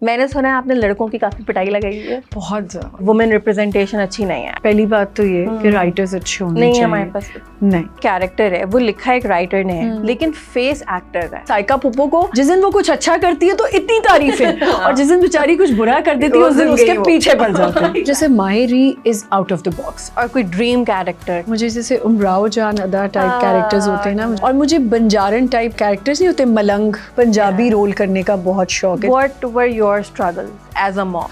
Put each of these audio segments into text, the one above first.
میں نے سنا ہے آپ نے لڑکوں کی کافی پٹائی لگائی ہے. بہت زیادہ. وومن ریپرزنٹیشن اچھی نہیں ہے. پہلی بات تو یہ کہ رائٹرز اچھے ہونے نہیں چاہیے. ہمارے پاس نہیں کیریکٹر ہے وہ لکھا ایک رائٹر نے ہے لیکن فیس ایکٹر کا ہے. سائیکا پھپھو کو جس دن وہ کچھ اچھا کرتی ہے تو اتنی تعریفیں اور جس دن بیچاری کچھ برا کر دیتی ہے اس دن اس کے پیچھے پڑ جاتے ہیں. جیسے Mahri is out of the box. اور کوئی ڈریم کیریکٹر مجھے جیسے امراؤ جان ادا ٹائپ کیریکٹرز ہوتے ہیں نا, اور مجھے بنجارن ٹائپ کیریکٹرز نہیں ہوتے, ملنگ پنجابی رول کرنے کا بہت شوق ہے. What were your struggles as a mom?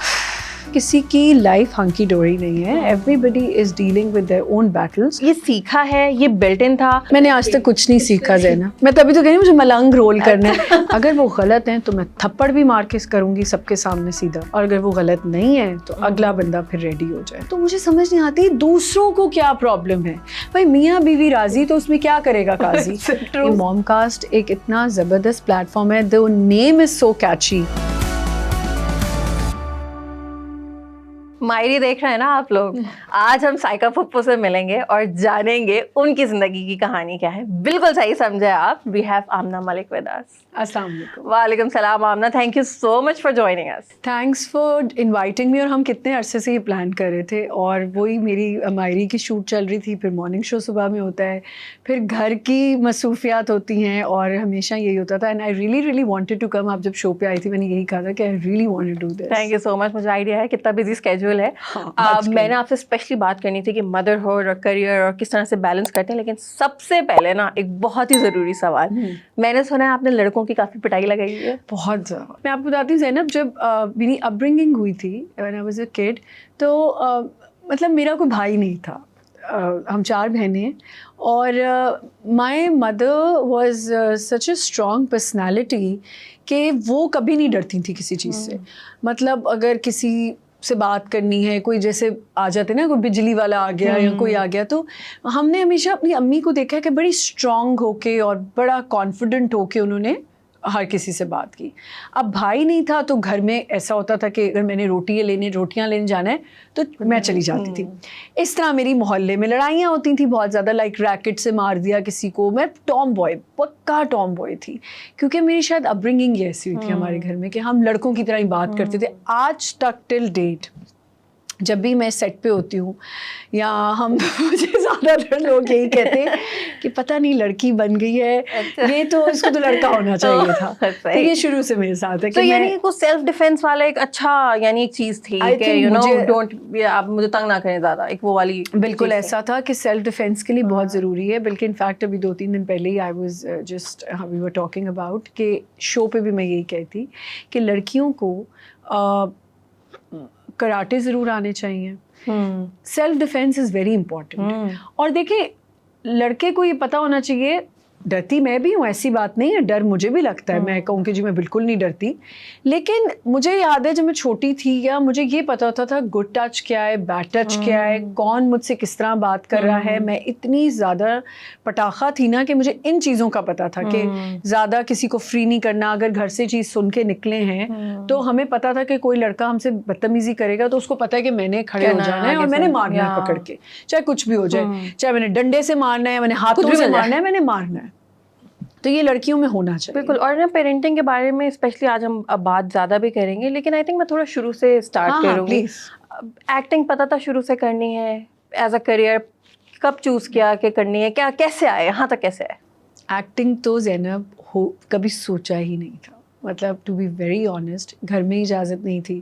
کسی کی لائف ہنکی ڈوری نہیں ہے. Everybody is dealing with their own battles. یہ سیکھا ہے, یہ بلٹ ان تھا؟ میں نے آج تک کچھ نہیں سیکھا زینب. میں تبھی تو کہہ رہی ہوں مجھے ملنگ رول کرنا ہے. اگر وہ غلط ہیں تو میں تھپڑ بھی مار کے کروں گی سب کے سامنے سیدھا, اور اگر وہ غلط نہیں ہے تو اگلا بندہ پھر ریڈی ہو جائے. تو مجھے سمجھ نہیں آتی دوسروں کو کیا پرابلم ہے. بھائی میاں بیوی راضی تو اس میں کیا کرے گا قاضی. موم کاسٹ ایک اتنا زبردست پلیٹ فارم ہے. the name is so catchy. مائری دیکھ رہے ہیں نا آپ لوگ, آج ہم سائیکا پھپھو سے ملیں گے اور جانیں گے ان کی زندگی کی کہانی کیا ہے. بالکل صحیح سمجھے آپ. We have Amna Malik with us. السلام علیکم. وعلیکم السلام Amna, thank you so much for joining us. Thanks for inviting me. اور ہم کتنے عرصے سے یہ پلان کر رہے تھے, اور وہی میری مائری کی شوٹ چل رہی تھی, پھر مارننگ شو صبح میں ہوتا ہے, پھر گھر کی مصروفیات ہوتی ہیں, اور ہمیشہ یہی ہوتا تھا. And I really really wanted to come. آپ جب شو پہ آئی تھی میں نے یہی کہا تھا کہ I really want to do this. Thank you so much. مجھے آئیڈیا ہے کتنا بزی اسکیجول ہے. میں نے آپ سے اسپیشلی بات کرنی تھی کہ مدرہڈ اور کریئر اور کس طرح سے بیلنس کرتے ہیں, لیکن سب سے پہلے نا ایک بہت ہی ضروری سوال. میں نے سنا ہے آپ نے لڑکوں کی کافی پٹائی لگائی ہے. بہت زیادہ. میں آپ کو بتاتی ہوں زینب, جب میری اپ برنگنگ ہوئی تھی when I was a kid, تو مطلب میرا کوئی بھائی نہیں تھا. ہم 4 بہنیں ہیں, اور my mother was such a strong personality کہ وہ کبھی نہیں ڈرتی تھی کسی چیز سے. مطلب اگر کسی سے بات کرنی ہے, کوئی جیسے آ جاتے نا, کوئی بجلی والا آ گیا یا کوئی آ گیا, تو ہم نے ہمیشہ اپنی امی کو دیکھا کہ بڑی اسٹرانگ ہو کے اور بڑا کانفیڈنٹ ہو کے انہوں نے ہر کسی سے بات کی. اب بھائی نہیں تھا تو گھر میں ایسا ہوتا تھا کہ اگر میں نے روٹیاں لینے جانا ہے تو میں چلی جاتی تھی. اس طرح میری محلے میں لڑائیاں ہوتی تھیں بہت زیادہ, لائک ریکٹ سے مار دیا کسی کو. میں ٹام بوائے, پکا ٹام بوائے تھی, کیونکہ میری شاید اپ برنگنگ یہ ایسی ہوئی تھی ہمارے گھر میں کہ ہم لڑکوں کی طرح ہی بات کرتے تھے. آج تک ٹل ڈیٹ جب بھی میں سیٹ پہ ہوتی ہوں یا مجھے زیادہ تر لوگ یہی کہتے ہیں کہ پتہ نہیں لڑکی بن گئی ہے, یہ تو اس کو تو لڑکا ہونا چاہیے تھا. تو یہ شروع سے میرے ساتھ ہے. تو یعنی کو سیلف ڈیفینس والا ایک اچھا یعنی ایک چیز تھی کہ یو نو ڈونٹ, آپ مجھے تنگ نہ کریں زیادہ, ایک وہ والی. بالکل ایسا تھا کہ سیلف ڈیفینس کے لیے بہت ضروری ہے. بلکہ انفیکٹ ابھی 2-3 دن پہلے ہی I was just we were talking about کہ شو پہ بھی میں یہی کہتی کہ لڑکیوں کو کراٹے ضرور آنے چاہیے. Self defence is very important. اور دیکھیں لڑکے کو یہ پتہ ہونا چاہیے, ڈرتی میں بھی ہوں, ایسی بات نہیں ہے, ڈر مجھے بھی لگتا ہے. میں کہوں کہ جی میں بالکل نہیں ڈرتی, لیکن مجھے یاد ہے جب میں چھوٹی تھی یا مجھے یہ پتا ہوتا تھا گڈ ٹچ کیا ہے, بیڈ ٹچ کیا ہے, کون مجھ سے کس طرح بات کر رہا ہے. میں اتنی زیادہ پٹاخہ تھی نا کہ مجھے ان چیزوں کا پتا تھا کہ زیادہ کسی کو فری نہیں کرنا. اگر گھر سے چیز سن کے نکلے ہیں تو ہمیں پتا تھا کہ کوئی لڑکا ہم سے بدتمیزی کرے گا تو اس کو پتا ہے کہ میں نے کھڑے ہو جانا ہے اور میں نے مارنا ہے پکڑ کے, چاہے کچھ بھی ہو جائے, چاہے میں نے ڈنڈے سے مارنا ہے, میں نے ہاتھوں سے مارنا ہے, میں نے مارنا ہے. تو یہ لڑکیوں میں ہونا چاہیے. بالکل. اور نا پیرنٹنگ کے بارے میں اسپیشلی آج ہم اب بات زیادہ بھی کریں گے, لیکن آئی تھنک میں تھوڑا شروع سے اسٹارٹ کروں گی. ایکٹنگ پتہ تھا شروع سے کرنی ہے ایز اے کریئر, کب چوز کیا کہ کرنی ہے, کیا کیسے آئے یہاں تک, کیسے آئے؟ ایکٹنگ تو زینب کبھی سوچا ہی نہیں تھا. مطلب ٹو بی ویری آنیسٹ گھر میں اجازت نہیں تھی.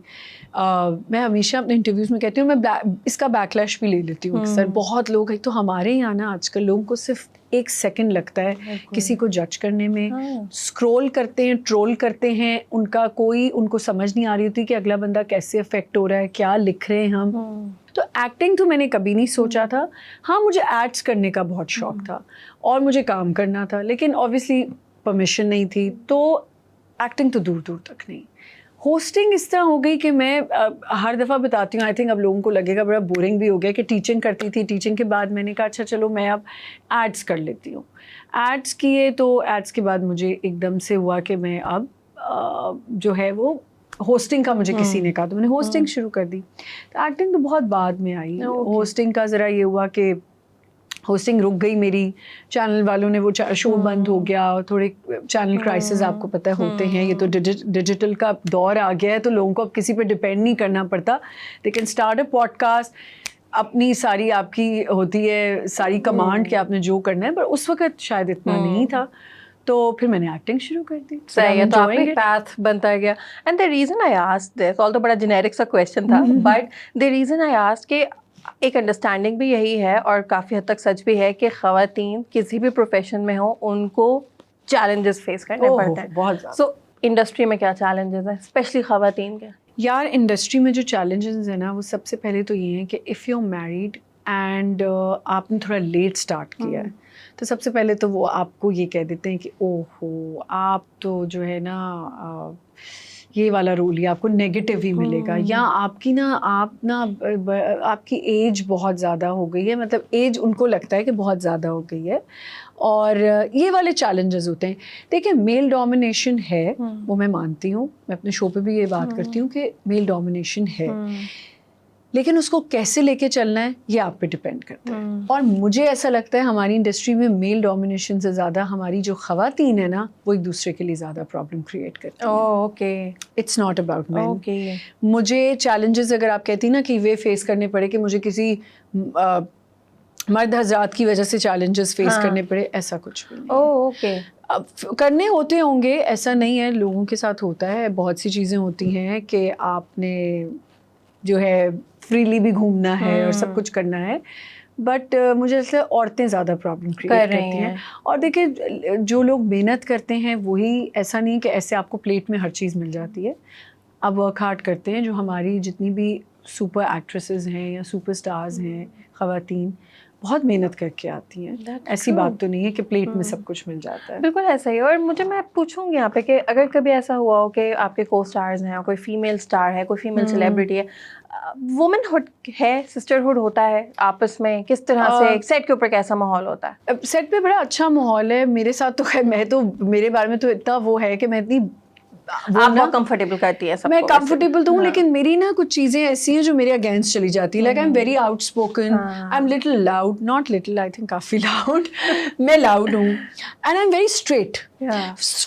میں ہمیشہ اپنے انٹرویوز میں کہتی ہوں, میں اس کا بیکلیش بھی لے لیتی ہوں اکثر. بہت لوگ ہیں تو ہمارے یہاں نا آج کل لوگوں کو صرف 1 سیکنڈ لگتا ہے کسی کو جج کرنے میں. اسکرول کرتے ہیں, ٹرول کرتے ہیں, ان کو سمجھ نہیں آ رہی ہوتی کہ اگلا بندہ کیسے افیکٹ ہو رہا ہے, کیا لکھ رہے ہیں ہم. تو ایکٹنگ تو میں نے کبھی نہیں سوچا تھا. ہاں مجھے ایڈس کرنے کا بہت شوق تھا اور مجھے کام کرنا تھا, لیکن اوبیسلی پرمیشن نہیں تھی, تو ایکٹنگ تو دور دور تک نہیں. ہوسٹنگ اس طرح ہو گئی کہ میں ہر دفعہ بتاتی ہوں, آئی تھنک اب لوگوں کو لگے گا بڑا بورنگ بھی ہو گیا, کہ ٹیچنگ کرتی تھی, ٹیچنگ کے بعد میں نے کہا اچھا چلو میں اب ایڈس کر لیتی ہوں. ایڈس کیے, تو ایڈس کے بعد مجھے ایک دم سے ہوا کہ میں اب جو ہے وہ ہوسٹنگ کا مجھے کسی نے کہا تو میں نے ہوسٹنگ شروع کر دی. تو ایکٹنگ تو بہت بعد میں آئی. ہوسٹنگ کا ذرا یہ ہوا کہ ہوسٹنگ رک گئی میری, چینل والوں نے وہ شو بند ہو گیا, تھوڑے چینل کرائسس آپ کو پتہ ہوتے ہیں, یہ تو ڈیجیٹل کا دور آ گیا ہے تو لوگوں کو اب کسی پہ ڈپینڈ نہیں کرنا پڑتا, they can start a podcast, اپنی ساری آپ کی ہوتی ہے ساری کمانڈ کہ آپ نے جو کرنا ہے, پر اس وقت شاید اتنا نہیں تھا, تو پھر میں نے ایکٹنگ شروع کر دی. صحیح ہے, تو آپ کا ایک path بنتا گیا. And the reason I asked this, although بڑا جنیرک سا کویشچن تھا, but the reason I asked کہ ایک انڈرسٹینڈنگ بھی یہی ہے اور کافی حد تک سچ بھی ہے کہ خواتین کسی بھی پروفیشن میں ہوں ان کو چیلنجز فیس کرنے پڑتے ہیں بہت زیادہ. سو انڈسٹری میں کیا چیلنجز ہیں اسپیشلی خواتین کے؟ یار انڈسٹری میں جو چیلنجز ہیں نا, وہ سب سے پہلے تو یہ ہیں کہ اف یو میریڈ اینڈ آپ نے تھوڑا لیٹ اسٹارٹ کیا ہے, تو سب سے پہلے تو وہ آپ کو یہ کہہ دیتے ہیں کہ او ہو آپ تو جو ہے نا یہ والا رول ہی آپ کو نیگیٹو ہی ملے گا, یا آپ کی نا آپ کی ایج بہت زیادہ ہو گئی ہے, مطلب ایج ان کو لگتا ہے کہ بہت زیادہ ہو گئی ہے, اور یہ والے چیلنجز ہوتے ہیں. دیکھیں میل ڈومینیشن ہے, وہ میں مانتی ہوں, میں اپنے شو پہ بھی یہ بات کرتی ہوں کہ میل ڈومینیشن ہے, لیکن اس کو کیسے لے کے چلنا ہے یہ آپ پہ ڈپینڈ کرتا ہے. اور مجھے ایسا لگتا ہے ہماری انڈسٹری میں میل ڈومینیشن سے زیادہ ہماری جو خواتین ہیں نا وہ ایک دوسرے کے لیے زیادہ پرابلم کریٹ کرتی ہیں. Okay, it's not about men. Okay, مجھے چیلنجز اگر آپ کہتی نا کہ وہ فیس کرنے پڑے کہ مجھے کسی مرد حضرات کی وجہ سے چیلنجز فیس کرنے پڑے, ایسا کچھ بھی نہیں. اوکے, اب کرنے ہوتے ہوں گے, ایسا نہیں ہے, لوگوں کے ساتھ ہوتا ہے, بہت سی چیزیں ہوتی ہیں کہ آپ نے جو ہے فریلی بھی گھومنا ہے اور سب کچھ کرنا ہے, بٹ مجھے ایسے عورتیں زیادہ پرابلم کریٹ کرتی ہیں. اور دیکھیں جو لوگ محنت کرتے ہیں وہی, ایسا نہیں کہ ایسے آپ کو پلیٹ میں ہر چیز مل جاتی ہے, آپ ورک ہارڈ کرتے ہیں. جو ہماری جتنی بھی سپر ایکٹریسز ہیں یا سپر اسٹارز ہیں خواتین, بہت محنت کر کے آتی ہیں. ایسی بات تو نہیں ہے کہ پلیٹ میں سب کچھ مل جاتا ہے. بالکل ایسا ہی. اور مجھے میں پوچھوں گی یہاں پہ کہ اگر کبھی ایسا ہوا ہو کہ آپ کے کو اسٹارز ہیں, کوئی فیمیل اسٹار ہے, کوئی فیمیل سیلیبریٹی ہے, وومن ہوڈ ہے, سسٹرہڈ ہوتا ہے آپس میں, کس طرح سے سیٹ کے اوپر کیسا ماحول ہوتا ہے؟ سیٹ پہ بڑا اچھا ماحول ہے. میرے ساتھ تو خیر میں تو میرے بارے میں تو اتنا وہ ہے کہ میں اتنی آپ بہت کمفرٹیبل کرتی ہے سب کو. میں کمفرٹیبل تو ہوں, لیکن میری نا کچھ چیزیں ایسی ہیں جو میرے اگینسٹ چلی جاتی ہیں. Like I am very outspoken, I am little loud, not little, I think کافی لاؤڈ, میں لاؤڈ ہوں, and I am very straight.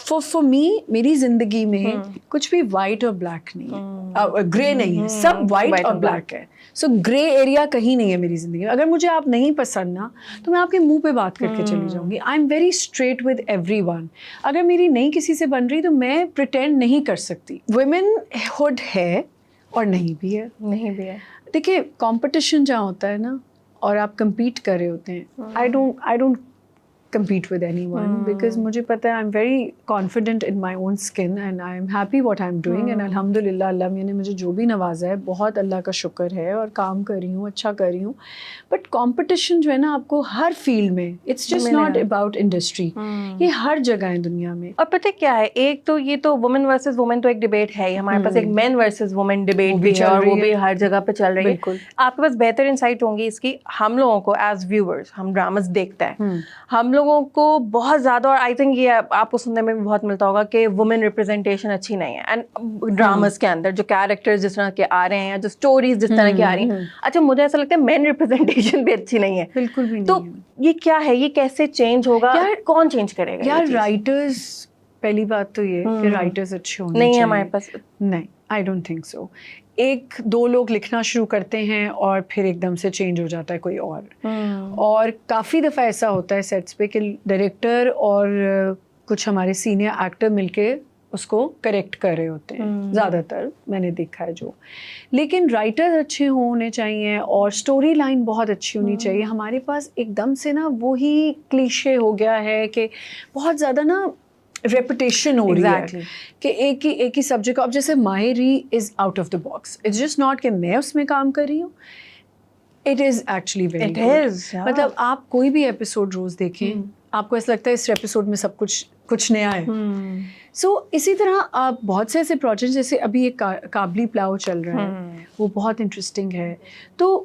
For me میری زندگی میں کچھ بھی وائٹ اور بلیک نہیں ہے, گرے نہیں ہے, سب وائٹ اور بلیک ہے. سو گرے ایریا کہیں نہیں ہے میری زندگی میں. اگر مجھے آپ نہیں پسند نا تو میں آپ کے منہ پہ بات کر کے چلی جاؤں گی. I am very straight with everyone. اگر میری نہیں کسی سے بن رہی تو میں پریٹینڈ نہیں کر سکتی. ویمن ہوڈ ہے اور نہیں بھی ہے, نہیں بھی ہے. دیکھیے کمپٹیشن جہاں ہوتا ہے نا اور آپ کمپیٹ کر رہے ہوتے ہیں, I don't compete with anyone because مجھے پتہ ہے I'm very confident in my own skin and I'm happy what I'm doing and الحمدللہ اللہ نے مجھے جو بھی نوازا ہے بہت اللہ کا شکر ہے, اور کام کر رہی ہوں, اچھا کر رہی ہوں. بٹ کمپٹیشن جو ہے نا آپ کو ہر فیلڈ میں, it's just not about industry, یہ ہر جگہ ہے دنیا میں. اور پتہ کیا ہے, ایک تو یہ تو وومن ورسز وومن تو ایک ڈبیٹ ہے ہی, ہمارے پاس ایک مین ورسز وومن ڈبیٹ بھی ہے اور وہ بھی ہر جگہ پہ چل رہی ہے. آپ کے پاس بہتر انسائٹ ہوں گی اس کی. ہم لوگوں کو ایز ویورز, ہم ڈراماز دیکھتے ہیں, ہم لوگوں کو بہت زیادہ, اور آئی تھنک یہ آپ کو سننے میں بھی بہت ملتا ہوگا کہ وومن ریپرزنٹیشن اچھی نہیں ہے. اینڈ ڈراماز کے اندر جو کیریکٹرز جس طرح کے آ رہے ہیں یا جو اسٹوریز جس طرح کی آ رہی ہیں, اچھا مجھے ایسا لگتا ہے مین ریپرزنٹیشن بھی اچھی نہیں ہے. بالکل بھی نہیں. تو یہ کیا ہے, یہ کیسے چینج ہوگا, کون چینج کرے گا؟ یار رائٹرز, پہلی بات تو یہ کہ رائٹرز اچھے ہونے نہیں چاہیے. ہمارے پاس نہیں, آئی ڈونٹ تھنک سو. ایک دو لوگ لکھنا شروع کرتے ہیں اور پھر ایک دم سے چینج ہو جاتا ہے کوئی اور. اور کافی دفعہ ایسا ہوتا ہے سیٹس پہ کہ ڈائریکٹر اور کچھ ہمارے سینئر ایکٹر مل کے اس کو کریکٹ کر رہے ہوتے ہیں, زیادہ تر میں نے دیکھا ہے جو. لیکن رائٹر اچھے ہونے چاہیے اور اسٹوری لائن بہت اچھی ہونی چاہیے. ہمارے پاس ایک دم سے نا وہی کلیشے ہو گیا ہے کہ بہت زیادہ نا ریپوٹیشن ہو رہی ہے کہ ایک ہی سبجیکٹ. اب جیسے Mahri is out of the box, it's just not کہ میں اس میں کام کر رہی ہوں, it is actually very good. مطلب آپ کوئی بھی ایپیسوڈ روز دیکھیں, آپ کو ایسا لگتا ہے اس ایپیسوڈ میں سب کچھ نیا ہے. سو اسی طرح آپ بہت سے ایسے پروجیکٹ, جیسے ابھی ایک کابلی پلاؤ چل رہا ہے, وہ بہت انٹرسٹنگ ہے. تو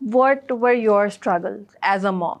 What were your struggles as a mom?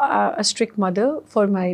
a strict mother for my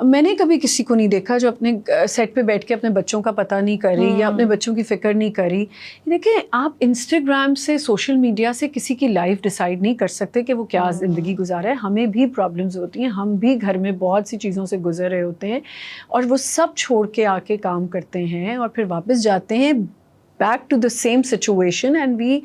میں نے کبھی کسی کو نہیں دیکھا جو اپنے سیٹ پہ بیٹھ کے اپنے بچوں کا پتہ نہیں کر رہی یا اپنے بچوں کی فکر نہیں کر رہی. دیکھیں آپ انسٹاگرام سے سوشل میڈیا سے کسی کی لائف ڈیسائیڈ نہیں کر سکتے کہ وہ کیا زندگی گزارا ہے. ہمیں بھی پرابلمز ہوتی ہیں, ہم بھی گھر میں بہت سی چیزوں سے گزر رہے ہوتے ہیں اور وہ سب چھوڑ کے آ کے کام کرتے ہیں اور پھر واپس جاتے ہیں back to the same situation and we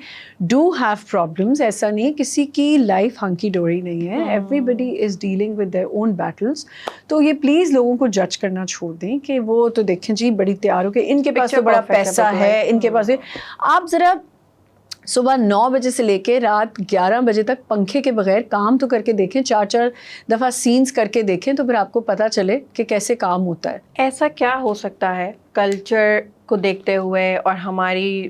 do have problems. ایسا نہیں کسی کی لائف ہنکی ڈوری نہیں ہے. Everybody is dealing with their own battles. تو یہ پلیز لوگوں کو جج کرنا چھوڑ دیں کہ وہ تو دیکھیں جی بڑی تیار ہو کے ان کے پاس تو بڑا پیسہ ہے, ان کے پاس. آپ ذرا صبح 9 بجے سے لے کے رات 11 بجے تک پنکھے کے بغیر کام تو کر کے دیکھیں, 4 دفعہ سینس کر کے دیکھیں تو پھر آپ کو پتہ چلے کہ کیسے کام ہوتا ہے. ایسا کیا ہو سکتا ہے کلچر کو دیکھتے ہوئے اور ہماری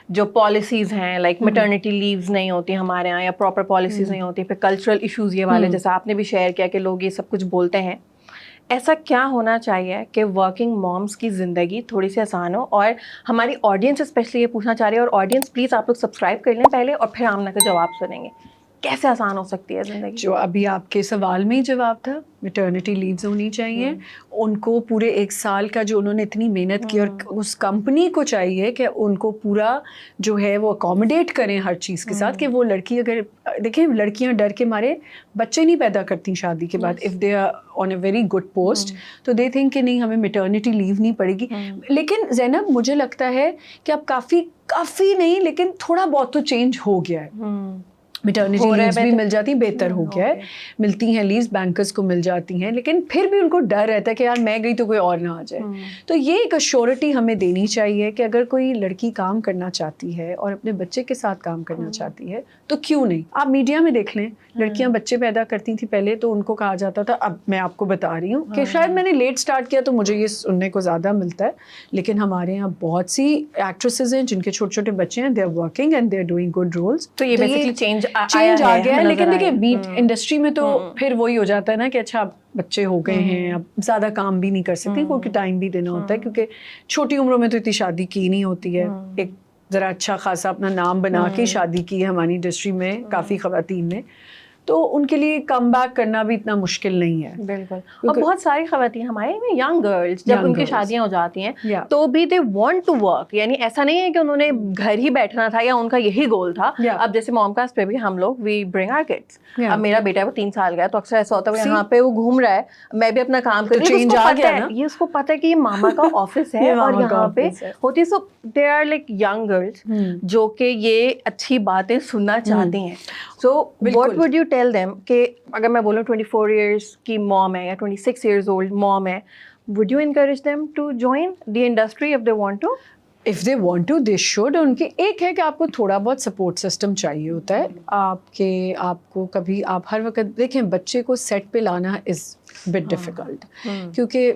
جو پالیسیز ہیں لائک میٹرنیٹی لیوز نہیں ہوتی ہمارے یہاں یا پراپر پالیسیز نہیں ہوتی, پھر کلچرل ایشوز یہ والے جیسا آپ نے بھی شیئر کیا کہ لوگ یہ سب کچھ بولتے ہیں, ایسا کیا ہونا چاہیے کہ ورکنگ مومس کی زندگی تھوڑی سی آسان ہو؟ اور ہماری آڈینس اسپیشلی یہ پوچھنا چاہ رہی ہے, اور آڈینس پلیز آپ لوگ سبسکرائب کر لیں پہلے اور پھر آمنہ کا جواب سنیں گے, کیسے آسان ہو سکتی ہے زندگی؟ جو ابھی آپ کے سوال میں ہی جواب تھا, میٹرنیٹی لیوز ہونی چاہیے. ان کو پورے 1 سال کا جو انہوں نے اتنی محنت کی اور اس کمپنی کو چاہیے کہ ان کو پورا جو ہے وہ اکوموڈیٹ کریں ہر چیز کے ساتھ. کہ وہ لڑکی اگر دیکھیں لڑکیاں ڈر کے مارے بچے نہیں پیدا کرتی شادی کے بعد, if they are on a very good post تو دے تھنک کہ نہیں ہمیں میٹرنیٹی لیو نہیں پڑے گی. لیکن زینب مجھے لگتا ہے کہ اب کافی نہیں لیکن تھوڑا بہت تو چینج ہو گیا ہے. میٹرنیٹی لیوز بھی مل جاتی ہیں, بہتر ہو گیا ہے, ملتی ہیں لیوز, بینکرز کو مل جاتی ہیں, لیکن پھر بھی ان کو ڈر رہتا ہے کہ یار میں گئی تو کوئی اور نہ آ جائے. تو یہ ایک ایشورٹی ہمیں دینی چاہیے کہ اگر کوئی لڑکی کام کرنا چاہتی ہے اور اپنے بچے کے ساتھ کام کرنا چاہتی ہے تو کیوں نہیں. آپ میڈیا میں دیکھ لیں, لڑکیاں بچے پیدا کرتی تھیں پہلے تو ان کو کہا جاتا تھا, اب میں آپ کو بتا رہی ہوں کہ شاید میں نے لیٹ اسٹارٹ کیا تو مجھے یہ سننے کو زیادہ ملتا ہے, لیکن ہمارے یہاں بہت سی ایکٹریسز ہیں جن کے چھوٹے چھوٹے بچے ہیں, they are working and they are doing good roles. تو یہ بیسکلی چینج آ گیا ہے. لیکن دیکھیں میٹ انڈسٹری میں تو پھر وہی ہو جاتا ہے نا کہ اچھا بچے ہو گئے ہیں, اب زیادہ کام بھی نہیں کر سکتے کیونکہ ٹائم بھی دینا ہوتا ہے, کیونکہ چھوٹی عمروں میں تو اتنی شادی کی نہیں ہوتی ہے. ایک ذرا اچھا خاصا اپنا نام بنا کے شادی کی ہے ہماری انڈسٹری میں کافی خواتین نے, تو ان کے لیے کم بیک کرنا بھی اتنا مشکل نہیں ہے. بالکل. اور بہت ساری خواتین ہمارے میں ینگ گرلس جب ان کی شادیاں ہو جاتی ہیں تو بھی دے وانٹ ٹو ورک, یعنی ایسا نہیں ہے کہ انہوں نے گھر ہی بیٹھنا تھا یا ان کا یہی گول تھا. اب جیسے موم کاسٹ پہ بھی ہم لوگ وی برنگ آور کڈس. اب میرا بیٹا ہے وہ 3 سال کا ہے تو اکثر ایسا ہوتا ہے یہاں پہ وہ گھوم رہا ہے, میں بھی اپنا کام کر رہی ہوں, یہ اس کو پتہ ہے کہ یہ ماما کا آفس ہے اور یہاں پہ ہوتی ہے. So they are like young girls جو کہ یہ اچھی باتیں سننا چاہتی ہیں. So what would you tell them کہ اگر میں بولوں 24 ایئرس کی موم ہے یا 26 ایئرز اولڈ موم ہے, would you encourage them to join the industry if they want to? If they want to, they should. ان کے ایک ہے کہ آپ کو تھوڑا بہت سپورٹ سسٹم چاہیے ہوتا ہے. آپ کو کبھی آپ ہر وقت دیکھیں بچے کو سیٹ پہ لانا از بٹ ڈیفیکلٹ, کیونکہ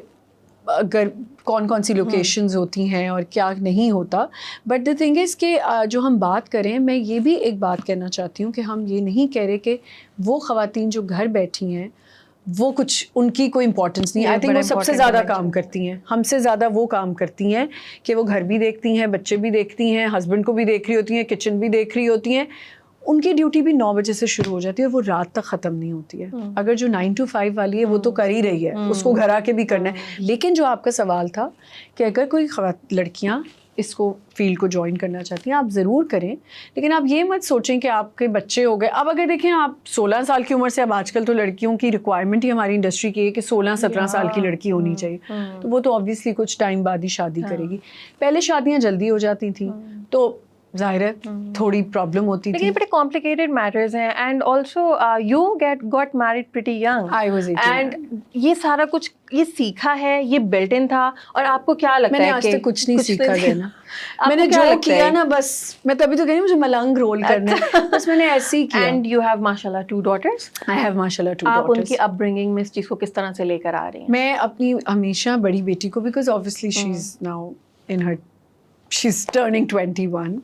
اگر کون سی لوکیشنز ہوتی ہیں اور کیا نہیں ہوتا. بٹ دا تھنگ از کہ جو ہم بات کریں, میں یہ بھی ایک بات کہنا چاہتی ہوں کہ ہم یہ نہیں کہہ رہے کہ وہ خواتین جو گھر بیٹھی ہیں وہ کچھ ان کی کوئی امپورٹنس نہیں. آئی تھنک وہ سب سے زیادہ کام کرتی ہیں, ہم سے زیادہ وہ کام کرتی ہیں کہ وہ گھر بھی دیکھتی ہیں, بچے بھی دیکھتی ہیں, ہسبینڈ کو بھی دیکھ رہی ہوتی ہیں, کچن بھی دیکھ رہی ہوتی ہیں. ان کی ڈیوٹی بھی 9 بجے سے شروع ہو جاتی ہے اور وہ رات تک ختم نہیں ہوتی ہے. اگر جو 9 to 5 والی ہے وہ تو کر ہی رہی ہے, اس کو گھر آ کے بھی کرنا ہے. لیکن جو آپ کا سوال تھا کہ اگر کوئی لڑکیاں اس کو فیلڈ کو جوائن کرنا چاہتی ہیں, آپ ضرور کریں, لیکن آپ یہ مت سوچیں کہ آپ کے بچے ہو گئے. اب اگر دیکھیں آپ 16 سال کی عمر سے, اب آج کل تو لڑکیوں کی ریکوائرمنٹ ہی ہماری انڈسٹری کی ہے کہ 16-17 سال کی لڑکی ہونی چاہیے, تو وہ تو آبویسلی کچھ ٹائم بعد ہی شادی کرے گی. پہلے شادیاں جلدی ہو جاتی تھیں تو ظاہر ہے تھوڑی پرابلم ہوتی تھی. لیکن بڑے کمپلیکیٹڈ میٹرز ہیں, and also you got married pretty young, and یہ سارا کچھ یہ سیکھا ہے, یہ بلٹ ان تھا. اور آپ کو کیا لگتا ہے؟ میں نے آج تک کچھ نہیں سیکھا دینا, میں نے جو کیا نا بس, میں تبھی تو کہہ رہی ہوں مجھے ملنگ رول کرنا ہے, بس میں نے ایسے ہی کیا. اینڈ یو ہیو ماشاء اللہ 2 daughters. I have ماشاء اللہ 2 daughters. آپ ان کی اپ برنگنگ میں اس چیز کو کس طرح سے لے کر آ رہی ہیں؟ میں اپنی ہمیشہ بڑی بیٹی کو, because obviously she's now in her she's turning 21,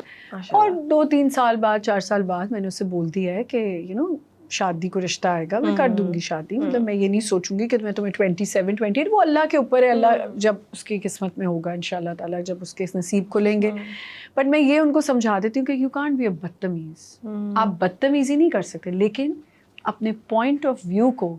اور 2-3 سال بعد 4 سال بعد میں نے اسے بول دیا ہے کہ شادی کو رشتہ آئے گا میں کر دوں گی شادی. مطلب میں یہ نہیں سوچوں گی کہ میں تمہیں 27-28, وہ اللہ کے اوپر ہے, اللہ جب اس کی قسمت میں ہوگا انشاءاللہ تعالیٰ, جب اس کے نصیب کھلیں گے. بٹ میں یہ ان کو سمجھا دیتی ہوں کہ یو کانٹ بی اے بدتمیز. آپ بدتمیزی نہیں کر سکتے, لیکن اپنے پوائنٹ آف ویو کو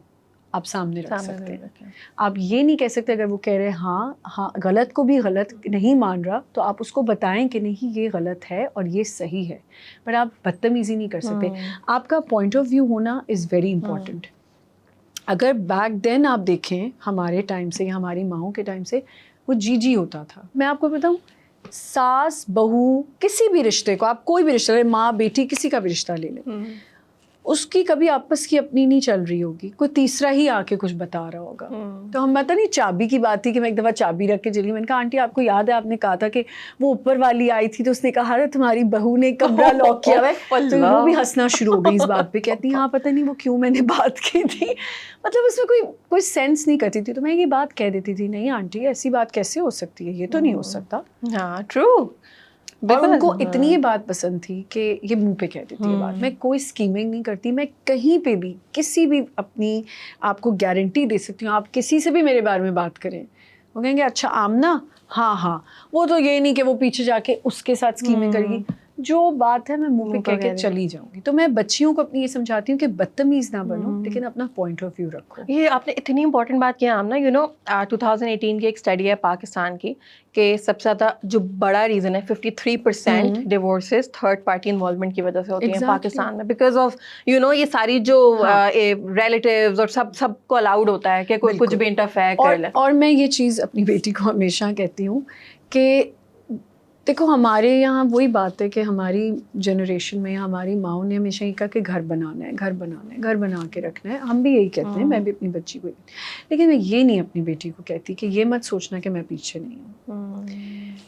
آپ سامنے رکھ سکتے ہیں. آپ یہ نہیں کہہ سکتے اگر وہ کہہ رہے ہیں ہاں غلط کو بھی غلط نہیں مان رہا تو آپ اس کو بتائیں کہ نہیں یہ غلط ہے اور یہ صحیح ہے, بٹ آپ بدتمیزی نہیں کر سکتے. آپ کا پوائنٹ آف ویو ہونا از ویری امپورٹنٹ. اگر بیک دین آپ دیکھیں ہمارے ٹائم سے یا ہماری ماؤں کے ٹائم سے وہ جی ہوتا تھا. میں آپ کو بتاؤں, ساس بہو کسی بھی رشتے کو, آپ کوئی بھی رشتہ لے, ماں بیٹی کسی کا بھی رشتہ لے لیں, اس کی کبھی آپس کی اپنی نہیں چل رہی ہوگی, کوئی تیسرا ہی آ کے کچھ بتا رہا ہوگا. تو ہم پتہ نہیں چابی کی بات تھی کہ میں ایک دفعہ چابی رکھ کے چلی, میں نے کہا آنٹی آپ کو یاد ہے آپ نے کہا تھا کہ وہ اوپر والی آئی تھی تو اس نے کہا تمہاری بہو نے کمرہ لاک کیا ہوا ہے, تو وہ بھی ہنسنا شروع ہو گئی اس بات پہ, کہتی ہیں ہاں پتہ نہیں وہ کیوں میں نے بات کی تھی. مطلب اس میں کوئی سینس نہیں کرتی تھی. تو میں یہ بات کہہ دیتی تھی نہیں آنٹی ایسی بات کیسے ہو سکتی ہے, یہ تو نہیں ہو سکتا. ہاں ٹرو. اور ان کو اتنی یہ بات پسند تھی کہ یہ منہ پہ کہہ دیتی ہے بات. میں کوئی اسکیمنگ نہیں کرتی, میں کہیں پہ بھی کسی بھی اپنی آپ کو گارنٹی دے سکتی ہوں, آپ کسی سے بھی میرے بارے میں بات کریں وہ کہیں گے اچھا آمنہ ہاں وہ تو یہ نہیں کہ وہ پیچھے جا کے اس کے ساتھ اسکیمنگ کرے گی. جو بات ہے میں منہ پہ کہہ کے چلی جاؤں گی. تو میں بچیوں کو اپنی یہ سمجھاتی ہوں کہ بدتمیز نہ بنو لیکن اپنا پوائنٹ آف ویو رکھو. یہ آپ نے اتنی امپورٹنٹ بات کیا آمنہ, 2018 کی ایک اسٹڈی ہے پاکستان کی کہ سب سے زیادہ جو بڑا ریزن ہے 53% ڈیورسز تھرڈ پارٹی انوالومنٹ کی وجہ سے ہوتی ہیں پاکستان میں, بیکاز آف یہ ساری جو ریلیٹیوز اور سب کو الاؤڈ ہوتا ہے کہ کوئی کچھ بھی انٹرفیئر کر لے. اور میں یہ چیز اپنی بیٹی کو ہمیشہ کہتی ہوں کہ دیکھو ہمارے یہاں وہی بات ہے کہ ہماری جنریشن میں ہماری ماؤں نے ہمیشہ یہ کہا کہ گھر بنانا ہے, گھر بنا کے رکھنا ہے. ہم بھی یہی کہتے ہیں, میں بھی اپنی بچی کو, لیکن میں یہ نہیں اپنی بیٹی کو کہتی کہ یہ مت سوچنا کہ میں پیچھے نہیں ہوں.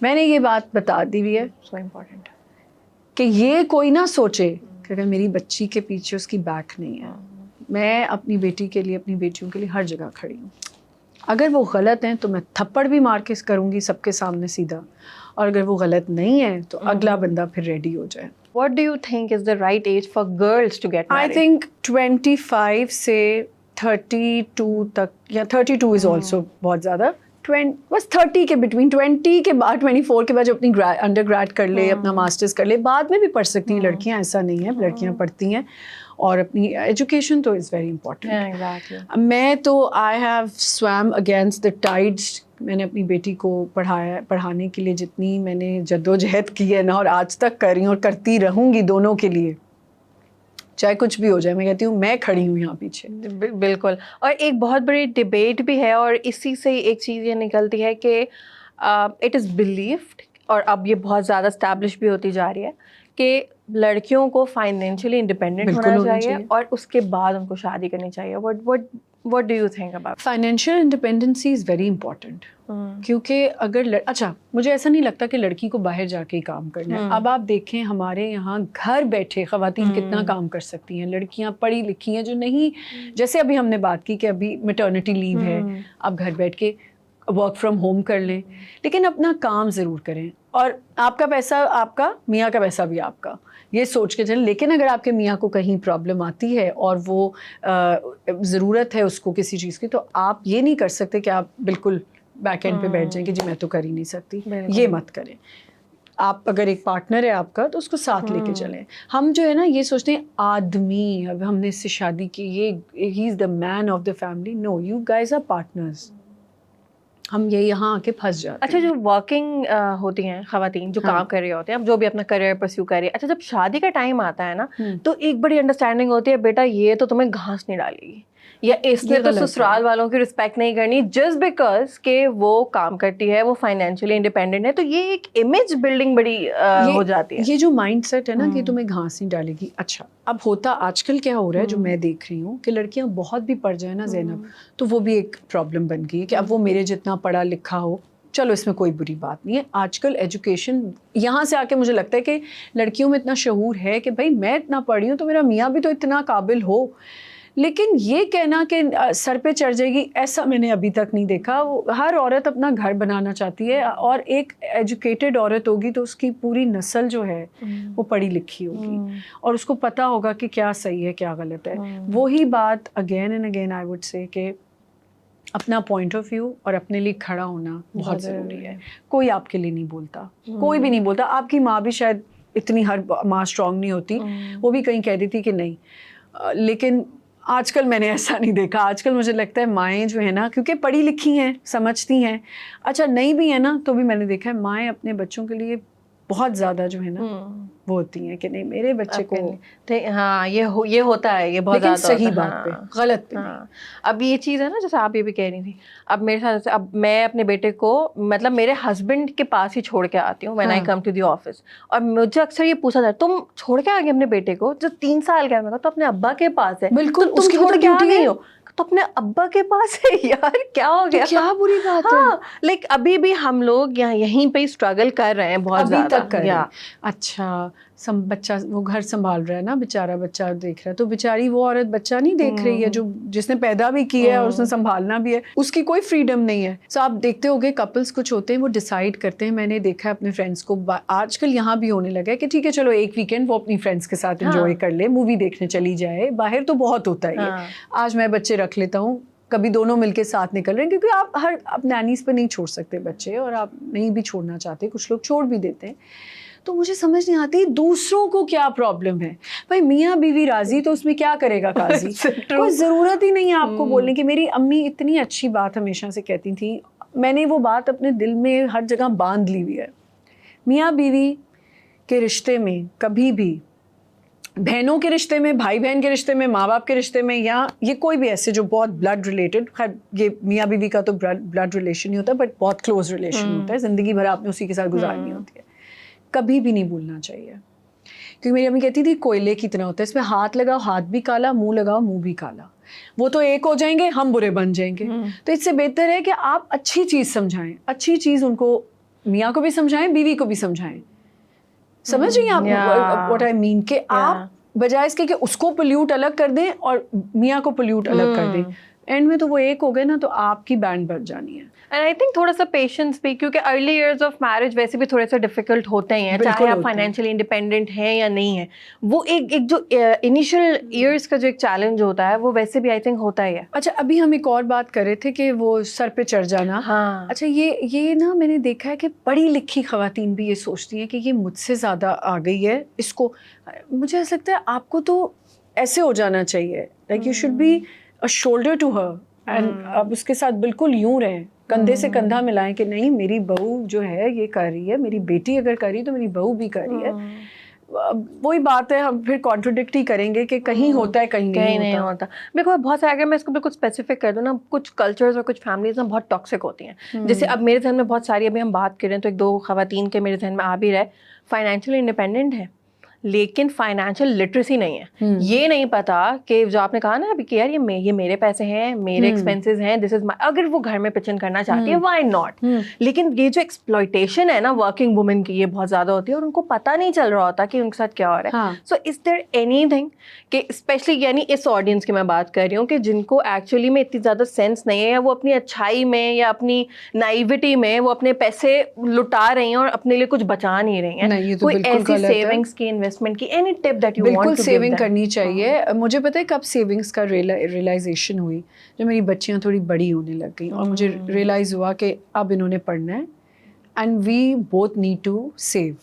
میں نے یہ بات بتا دی ہوئی ہے سو امپورٹنٹ کہ یہ کوئی نہ سوچے کہ اگر میری بچی کے پیچھے اس کی بیک نہیں ہے. میں اپنی بیٹی کے لیے اپنی بیٹیوں کے لیے ہر جگہ کھڑی ہوں. اگر وہ غلط ہیں تو میں تھپڑ بھی مار کے کروں گی سب کے سامنے سیدھا, اور اگر وہ غلط نہیں ہے تو اگلا بندہ پھر ریڈی ہو جائے. What do you think is the right age for girls to get married? I think 25 سے 32 تک, یا 32 is also بہت زیادہ, بس 30 کے بٹوین, 20 کے بعد 24 کے بعد جو اپنی انڈر گریڈ کر لے, اپنا ماسٹرز کر لے, بعد میں بھی پڑھ سکتی ہیں لڑکیاں, ایسا نہیں ہے, لڑکیاں پڑھتی ہیں. اور اپنی ایجوکیشن تو از ویری امپورٹنٹ. میں تو I have swim against the tides. میں نے اپنی بیٹی کو پڑھانے کے لیے جتنی میں نے جدوجہد کی ہے نا, اور آج تک کر رہی ہوں اور کرتی رہوں گی دونوں کے لیے, چاہے کچھ بھی ہو جائے. میں کہتی ہوں میں کھڑی ہوں یہاں پیچھے. بالکل. اور ایک بہت بڑی ڈبیٹ بھی ہے, اور اسی سے ایک چیز یہ نکلتی ہے کہ اٹ از بلیوڈ, اور اب یہ بہت زیادہ اسٹیبلش بھی ہوتی جا رہی ہے کہ لڑکیوں کو فائنینشلی انڈیپینڈنٹ ہونا چاہیے اور اس کے بعد ان کو شادی کرنی چاہیے. What do you think about financial independence is very important. کیونکہ اگر اچھا مجھے ایسا نہیں لگتا کہ لڑکی کو باہر جا کے ہی کام کرنا ہے. اب آپ دیکھیں ہمارے یہاں گھر بیٹھے خواتین کتنا کام کر سکتی ہیں. لڑکیاں پڑھی لکھی ہیں جو نہیں, جیسے ابھی ہم نے بات کی کہ ابھی میٹرنٹی لیو ہے, آپ گھر بیٹھ کے ورک فرام ہوم کر لیں, لیکن اپنا کام ضرور کریں. اور آپ کا پیسہ آپ کا, میاں کا پیسہ بھی آپ کا, یہ سوچ کے چلیں. لیکن اگر آپ کے میاں کو کہیں پرابلم آتی ہے اور وہ ضرورت ہے اس کو کسی چیز کی, تو آپ یہ نہیں کر سکتے کہ آپ بالکل بیک اینڈ پہ بیٹھ جائیں کہ جی میں تو کر ہی نہیں سکتی. یہ مت کریں. آپ اگر ایک پارٹنر ہے آپ کا تو اس کو ساتھ لے کے چلیں. ہم جو ہے نا یہ سوچتے ہیں آدمی, اب ہم نے اس سے شادی کی, یہ he is the man of the family. No, you guys are partners. ہم یہ یہاں آ کے پھنس جاتے ہیں. اچھا جو ورکنگ ہوتی ہیں خواتین جو کام کر رہے ہوتے ہیں, جو بھی اپنا کریئر پرسیو کر رہی ہے, اچھا جب شادی کا ٹائم آتا ہے نا تو ایک بڑی انڈرسٹینڈنگ ہوتی ہے, بیٹا یہ تو تمہیں گھاس نہیں ڈالے گی, یا اس نے تو سسرال والوں کی رسپیکٹ نہیں کرنی جسٹ بیکاز کہ وہ کام کرتی ہے, وہ فائنینشلی انڈیپینڈنٹ ہے. تو یہ ایک امیج بلڈنگ بڑی ہو جاتی ہے. یہ جو مائنڈ سیٹ ہے نا کہ تمہیں گھاس نہیں ڈالے گی. اچھا اب ہوتا آج کل کیا ہو رہا ہے جو میں دیکھ رہی ہوں کہ لڑکیاں بہت بھی پڑھ جائیں نا زینب, تو وہ بھی ایک پرابلم بن گئی کہ اب وہ میرے جتنا پڑھا لکھا ہو, چلو اس میں کوئی بری بات نہیں ہے. آج کل ایجوکیشن یہاں سے آ کے مجھے لگتا ہے کہ لڑکیوں میں اتنا شعور ہے کہ بھائی میں اتنا پڑھی ہوں تو میرا میاں بھی تو اتنا قابل ہو. لیکن یہ کہنا کہ سر پہ چڑھ جائے گی, ایسا میں نے ابھی تک نہیں دیکھا. ہر عورت اپنا گھر بنانا چاہتی ہے, اور ایک ایجوکیٹڈ عورت ہوگی تو اس کی پوری نسل جو ہے وہ پڑھی لکھی ہوگی, اور اس کو پتہ ہوگا کہ کیا صحیح ہے کیا غلط ہے. وہی بات again and again I would say کہ اپنا پوائنٹ آف ویو اور اپنے لیے کھڑا ہونا بہت ضروری ہے. کوئی آپ کے لیے نہیں بولتا, کوئی بھی نہیں بولتا. آپ کی ماں بھی شاید اتنی, ہر ماں اسٹرانگ نہیں ہوتی, وہ بھی کہیں کہہ دیتی کہ نہیں, لیکن آج کل میں نے ایسا نہیں دیکھا. آج کل مجھے لگتا ہے مائیں جو ہے نا, کیونکہ پڑھی لکھی ہیں, سمجھتی ہیں, اچھا نہیں بھی ہے نا, تو بھی میں نے دیکھا ہے مائیں اپنے بچوں کے لیے بہت زیادہ جو ہے نا وہ ہوتی ہیں کہ نہیں میرے بچے کو. ہاں یہ ہوتا ہے, یہ بہت زیادہ صحیح بات پہ, غلط پہ. اب یہ چیز ہے نا, جیسے آپ یہ بھی کہہ رہی تھی, اب میرے ساتھ اب میں اپنے بیٹے کو مطلب میرے ہسبینڈ کے پاس ہی چھوڑ کے آتی ہوں when I come to the office, اور مجھے اکثر یہ پوچھا جاتا ہے تم چھوڑ کے آ گئے اپنے بیٹے کو جو 3 سال کا ہے, میں کہا تو اپنے ابا کے پاس ہے. بالکل, تم چھوڑ کے آ گئی ہو تو اپنے ابا کے پاس ہے. یار کیا ہو گیا, کیا بری بات ہے. لائک ابھی بھی ہم لوگ یہیں پہ اسٹرگل کر رہے ہیں بہت زیادہ, ابھی تک کر رہے ہیں. اچھا بچہ وہ گھر سنبھال رہا ہے نا بیچارہ, بچہ دیکھ رہا ہے, تو بیچاری وہ عورت بچہ نہیں دیکھ رہی ہے جس نے پیدا بھی کیا ہے اور اس نے سنبھالنا بھی ہے, اس کی کوئی فریڈم نہیں ہے. سو آپ دیکھتے ہوگے کپلس کچھ ہوتے ہیں وہ ڈیسائیڈ کرتے ہیں, میں نے دیکھا ہے اپنے فرینڈس کو, آج کل یہاں بھی ہونے لگا ہے کہ ٹھیک ہے چلو ایک ویکینڈ وہ اپنی فرینڈس کے ساتھ انجوائے کر لے, مووی دیکھنے چلی جائے, باہر تو بہت ہوتا ہے یہ. آج میں بچے رکھ لیتا ہوں, کبھی دونوں مل کے ساتھ نکل رہے ہیں, کیونکہ آپ اب نینیز پہ نہیں چھوڑ سکتے بچے, اور آپ نہیں بھی چھوڑنا چاہتے, کچھ لوگ چھوڑ بھی دیتے ہیں. تو مجھے سمجھ نہیں آتی دوسروں کو کیا پرابلم ہے. بھائی میاں بیوی راضی تو اس میں کیا کرے گا قاضی. کوئی ضرورت ہی نہیں ہے آپ کو بولنے کی. میری امی اتنی اچھی بات ہمیشہ سے کہتی تھیں, میں نے وہ بات اپنے دل میں ہر جگہ باندھ لی ہوئی ہے. میاں بیوی کے رشتے میں کبھی بھی, بہنوں کے رشتے میں, بھائی بہن کے رشتے میں, ماں باپ کے رشتے میں, یا یہ کوئی بھی ایسے جو بہت بلڈ ریلیٹڈ, خیر یہ میاں بیوی کا تو بلڈ ریلیشن نہیں ہوتا بٹ بہت کلوز ریلیشن ہوتا ہے, زندگی بھر آپ نے اسی کے ساتھ گزارنی ہوتی ہے, کبھی بھی نہیں بھولنا چاہیے. کیونکہ میری امی کہتی تھی کوئلے کی طرح ہوتا ہے, اس میں ہاتھ لگاؤ ہاتھ بھی کالا, منہ لگاؤ منہ بھی کالا, وہ تو ایک ہو جائیں گے, ہم برے بن جائیں گے. تو اس سے بہتر ہے کہ آپ اچھی چیز سمجھائیں, اچھی چیز ان کو, میاں کو بھی سمجھائیں, بیوی کو بھی سمجھائیں. سمجھ رہی ہیں آپ واٹ آئی مین, کہ آپ بجائے اس کے کہ اس کو پلیوٹ الگ کر دیں اور میاں کو پلیوٹ الگ کر دیں, اینڈ میں تو وہ ایک ہو گئے نا, تو آپ کی بینڈ بج جانی ہے. اینڈ آئی تھنک تھوڑا سا پیشنس بھی, کیونکہ ارلی ایئرز آف میرج ویسے بھی تھوڑے سے ڈیفیکلٹ ہوتے ہی ہیں, چاہے آپ فائنینشلی انڈیپینڈنٹ ہیں یا نہیں ہیں. وہ ایک جو انیشیل ایئرس کا جو ایک چیلنج ہوتا ہے وہ ویسے بھی آئی تھنک ہوتا ہی ہے. اچھا ابھی ہم ایک اور بات کر رہے تھے کہ وہ سر پہ چڑھ جانا. ہاں اچھا یہ نا میں نے دیکھا ہے کہ پڑھی لکھی خواتین بھی یہ سوچتی ہیں کہ یہ مجھ سے زیادہ آ گئی ہے, اس کو, مجھے ایسا لگتا ہے آپ کو تو ایسے ہو جانا چاہیے, like you should be a shoulder to her, and آپ اس کے ساتھ بالکل یوں رہیں, کندھے سے کندھا ملائیں کہ نہیں میری بہو جو ہے یہ کر رہی ہے, میری بیٹی اگر کر رہی ہے تو میری بہو بھی کر رہی ہے. وہی بات ہے, ہم پھر کانٹروڈکٹ ہی کریں گے کہ کہیں ہوتا ہے کہیں نہیں ہوتا. دیکھو بہت سارے, اگر میں اس کو بالکل اسپیسیفک کر دوں نا, کچھ کلچرز اور کچھ فیملیز نا بہت ٹاکسک ہوتی ہیں. جیسے اب میرے ذہن میں بہت ساری, ابھی ہم بات کر رہے ہیں تو 1-2 خواتین کے میرے ذہن میں آ بھی رہے, فائنینشلی انڈیپینڈنٹ ہے لیکن فائنینشیل لٹریسی نہیں ہے. یہ نہیں پتا کہ جو آپ نے کہا نا ابھی کہ یار یہ میرے پیسے ہیں, میرے ایکسپینسز ہیں, دس از مائی, اگر وہ گھر میں پچن کرنا چاہتی ہے وائی ناٹ, لیکن یہ جو ایکسپلائٹیشن ہے نا ورکنگ وومن کی, یہ بہت زیادہ ہوتی ہے اور ان کو پتہ نہیں چل رہا ہوتا کہ ان کے ساتھ کیا ہو رہا ہے. سو از دیر اینی تھنگ کہ اسپیشلی یعنی اس آڈینس کی میں بات کر رہی ہوں کہ جن کو ایکچولی میں اتنی زیادہ سینس نہیں ہے, یا وہ اپنی اچھائی میں یا اپنی نائیوٹی میں وہ اپنے پیسے لٹا رہی ہیں اور اپنے لیے کچھ بچا نہیں رہی ہیں, کوئی ایسی سیونگس کی, انویسٹمنٹ کی, any tip that you want to give. بالکل سیونگ کرنی چاہیے. مجھے پتہ ہے کب سیونگس کا ریئلائزیشن ہوئی, جب میری بچیاں تھوڑی بڑی ہونے لگ گئیں اور مجھے ریئلائز ہوا کہ اب انہوں نے پڑھنا ہے and we both need to save.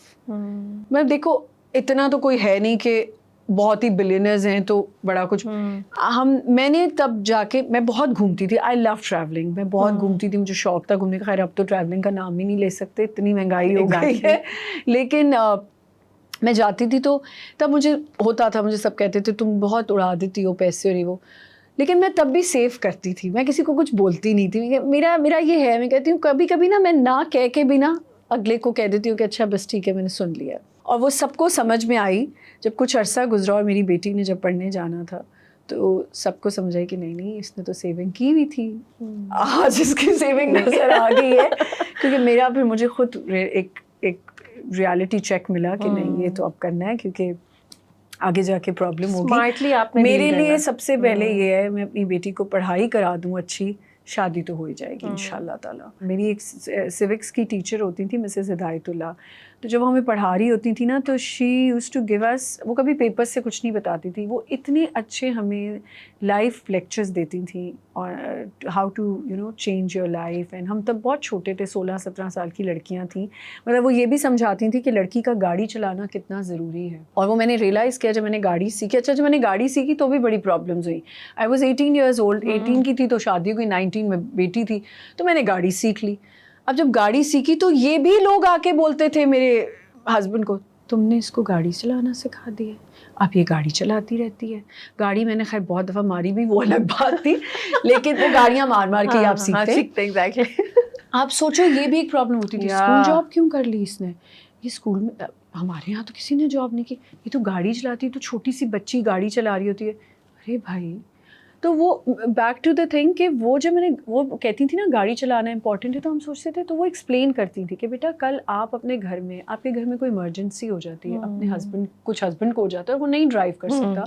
میں دیکھو اتنا تو کوئی ہے نہیں کہ بہت ہی بلینئرز ہیں تو بڑا کچھ, میں نے تب جا کے, میں بہت گھومتی تھی, آئی لو ٹریولنگ, میں بہت گھومتی تھی, مجھے شوق تھا گھومنے کا. خیر اب تو ٹریولنگ کا نام ہی نہیں لے سکتے, اتنی مہنگائی ہو گئی ہے, لیکن میں جاتی تھی تو تب مجھے ہوتا تھا, مجھے سب کہتے تھے تم بہت اڑا دیتی ہو پیسے اور یہ وہ, لیکن میں تب بھی سیو کرتی تھی, میں کسی کو کچھ بولتی نہیں تھی. میرا یہ ہے, میں کہتی ہوں کبھی کبھی نا میں نہ کہہ کے بھی نا اگلے کو کہہ دیتی ہوں کہ اچھا بس ٹھیک ہے میں نے سن لیا. اور وہ سب کو سمجھ میں آئی جب کچھ عرصہ گزرا اور میری بیٹی نے جب پڑھنے جانا تھا تو سب کو سمجھ آئی کہ نہیں اس نے تو سیونگ کی ہوئی تھی, آج اس کی سیونگ نظر آ گئی ہے. کیونکہ میرا پھر مجھے خود ایک ریالٹی چیک ملا کہ نہیں یہ تو اب کرنا ہے, کیونکہ آگے جا کے پرابلم ہوگی. میرے لیے سب سے پہلے یہ ہے میں اپنی بیٹی کو پڑھائی کرا دوں اچھی, شادی تو ہو ہی جائے گی انشاءاللہ تعالیٰ. میری ایک سیوکس کی ٹیچر ہوتی تھی مسز ہدایت اللہ, تو جب ہمیں پڑھا رہی ہوتی تھی نا تو شی یوز ٹو گیو اس, وہ کبھی پیپر سے کچھ نہیں بتاتی تھی, وہ اتنے اچھے ہمیں لائف لیکچرز دیتی تھیں اور how to you know change your life. And ہم تب بہت چھوٹے تھے, 16-17 سال کی لڑکیاں تھیں. مطلب وہ یہ بھی سمجھاتی تھیں کہ لڑکی کا گاڑی چلانا کتنا ضروری ہے. اور وہ میں نے ریئلائز کیا جب میں نے گاڑی سیکھی. اچھا جب میں نے گاڑی سیکھی تو بھی بڑی پرابلمز ہوئی. آئی واز 18 years old, 18 کی تھی تو شادی ہوئی, 19 میں بیٹی تھی, تو میں نے گاڑی سیکھ لی. اب جب گاڑی سیکھی تو یہ بھی لوگ آ کے بولتے تھے میرے ہسبینڈ کو, تم نے اس کو گاڑی چلانا سکھا دی ہے, اب یہ گاڑی چلاتی رہتی ہے. گاڑی میں نے خیر بہت دفعہ ماری بھی, وہ الگ بات تھی, لیکن وہ گاڑیاں مار مار کے آپ سیکھتے. آپ سوچو یہ بھی ایک پرابلم ہوتی تھی. اسکول جاب کیوں کر لی اس نے, یہ اسکول میں ہمارے یہاں تو کسی نے جاب نہیں کی, یہ تو گاڑی چلاتی ہے, تو چھوٹی سی بچی گاڑی چلا رہی ہوتی ہے. ارے بھائی, تو وہ بیک ٹو دا تھنگ کہ وہ جب میں نے وہ کہتی تھی نا گاڑی چلانا امپورٹنٹ ہے, تو ہم سوچتے تھے, تو وہ ایکسپلین کرتی تھی کہ بیٹا کل آپ اپنے گھر میں, آپ کے گھر میں کوئی ایمرجنسی ہو جاتی ہے, اپنے ہسبینڈ کو ہو جاتا ہے, وہ نہیں ڈرائیو کر سکتا,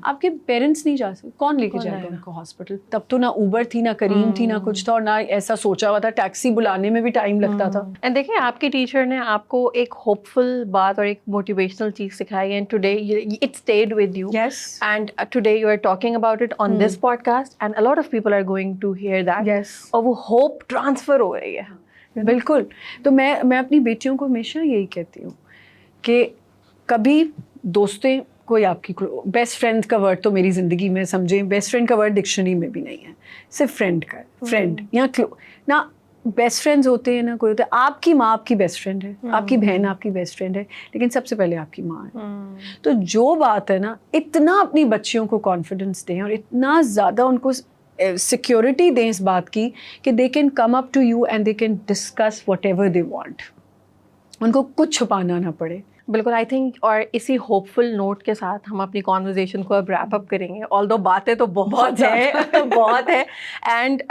آپ کے پیرنٹس نہیں جا سکتے, کون لے کے جائے گا ان کو ہاسپٹل. تب تو نہ اوبر تھی, نہ کریم تھی, نہ کچھ تھا, اور نہ ایسا سوچا ہوا تھا, ٹیکسی بلانے میں بھی ٹائم لگتا تھا. اینڈ دیکھیں آپ کی ٹیچر نے آپ کو ایک ہوپ فل بات اور ایک موٹیویشنل چیز سکھائی, and today it stayed with you, and today you are talking about it on this podcast, and a lot of people are going to hear that. اور وہ ہوپ ٹرانسفر ہو رہی ہے. بالکل. تو میں اپنی بیٹیوں کو ہمیشہ یہی کہتی ہوں کہ کبھی دوستیں کوئی آپ کی بیسٹ فرینڈ کا ورڈ تو میری زندگی میں سمجھیں, بیسٹ فرینڈ کا ورڈ ڈکشنری میں بھی نہیں ہے, صرف فرینڈ کا ہے. فرینڈ یا نہ بیسٹ فرینڈز ہوتے ہیں نہ کوئی ہوتا ہے. آپ کی ماں آپ کی بیسٹ فرینڈ ہے, آپ کی بہن آپ کی بیسٹ فرینڈ ہے, لیکن سب سے پہلے آپ کی ماں ہے. تو جو بات ہے نا, اتنا اپنی بچیوں کو کانفیڈنس دیں اور اتنا زیادہ ان کو سیکیورٹی دیں اس بات کی کہ they can come up to you and they can discuss whatever they want, ان کو کچھ چھپانا نہ پڑے. بالکل. آئی تھنک اور اسی ہوپ فل نوٹ کے ساتھ ہم اپنی کانورزیشن کو اب ریپ اپ کریں گے, آلدو باتیں تو بہت ہے. اینڈ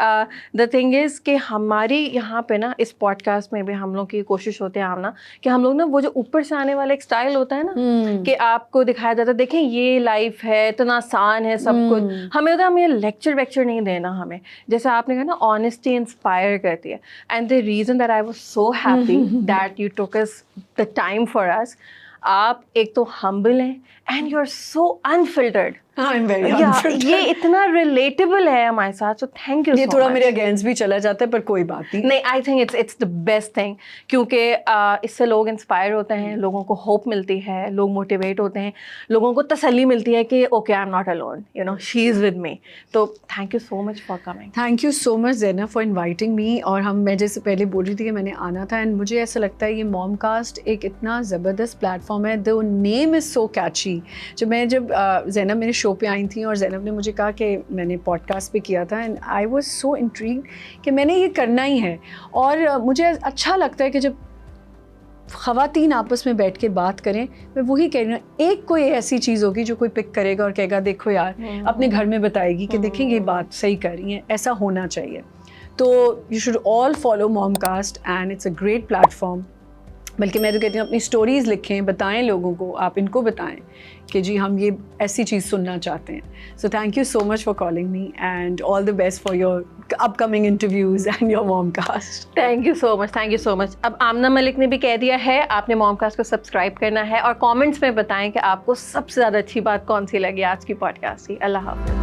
دا تھنگ از کہ ہماری یہاں پہ نا اس پوڈ کاسٹ میں بھی ہم لوگ کی کوشش ہوتے ہیں آمنا کہ ہم لوگ نا وہ جو اوپر سے آنے والا ایک اسٹائل ہوتا ہے نا کہ آپ کو دکھایا جاتا ہے دیکھیں یہ لائف ہے, اتنا آسان ہے سب کچھ, ہمیں ہوتا ہے ہمیں لیکچر نہیں دینا ہمیں. جیسے آپ نے کہا نا آنیسٹی انسپائر کرتی ہے, and the reason that I was so happy that you ٹوک اس دا ٹائم فار اس. آپ ایک تو ہمبل ہیں and you are so infiltrated. یہ اتنا ریلیٹیبل ہے ہمارے ساتھ, سو تھینک یو. یہ تھوڑا میرے اگینسٹ بھی چلا جاتا ہے پر کوئی بات نہیں. I think it's the best thing, کیونکہ اس سے لوگ انسپائر ہوتے ہیں, لوگوں کو ہوپ ملتی ہے, لوگ موٹیویٹ ہوتے ہیں, لوگوں کو تسلی ملتی ہے کہ okay I am not alone, you know she is with me. تو thank you so much for coming. Thank you so much Zainab for inviting me. اور میں جیسے پہلے بول رہی تھی کہ میں نے آنا تھا, اینڈ مجھے ایسا لگتا ہے یہ موم کاسٹ ایک اتنا زبردست پلیٹ فارم ہے. دا نیم از سو کیچی. جب زینب میرے شو پہ آئی تھیں اور زینب نے مجھے کہا کہ میں نے پوڈ کاسٹ پہ کیا تھا, and I was so intrigued کہ میں نے یہ کرنا ہی ہے. اور مجھے اچھا لگتا ہے کہ جب خواتین آپس میں بیٹھ کے بات کریں, میں وہی کہہ رہی ہوں, ایک کوئی ایسی چیز ہوگی جو کوئی پک کرے گا اور کہے گا دیکھو یار, اپنے گھر میں بتائے گی کہ دیکھیں یہ بات صحیح کر رہی ہیں, ایسا ہونا چاہیے. تو you should all follow mom cast and it's a great platform. بلکہ میں تو کہتی ہوں اپنی اسٹوریز لکھیں, بتائیں لوگوں کو, آپ ان کو بتائیں کہ جی ہم یہ ایسی چیز سننا چاہتے ہیں. So thank you so much for calling me and all the best for your upcoming interviews and your mom cast. Thank you so much. اب آمنہ ملک نے بھی کہہ دیا ہے آپ نے موم کاسٹ کو سبسکرائب کرنا ہے, اور کامنٹس میں بتائیں کہ آپ کو سب سے زیادہ اچھی بات کون سی لگی آج کی پوڈ کاسٹ کی. اللہ حافظ.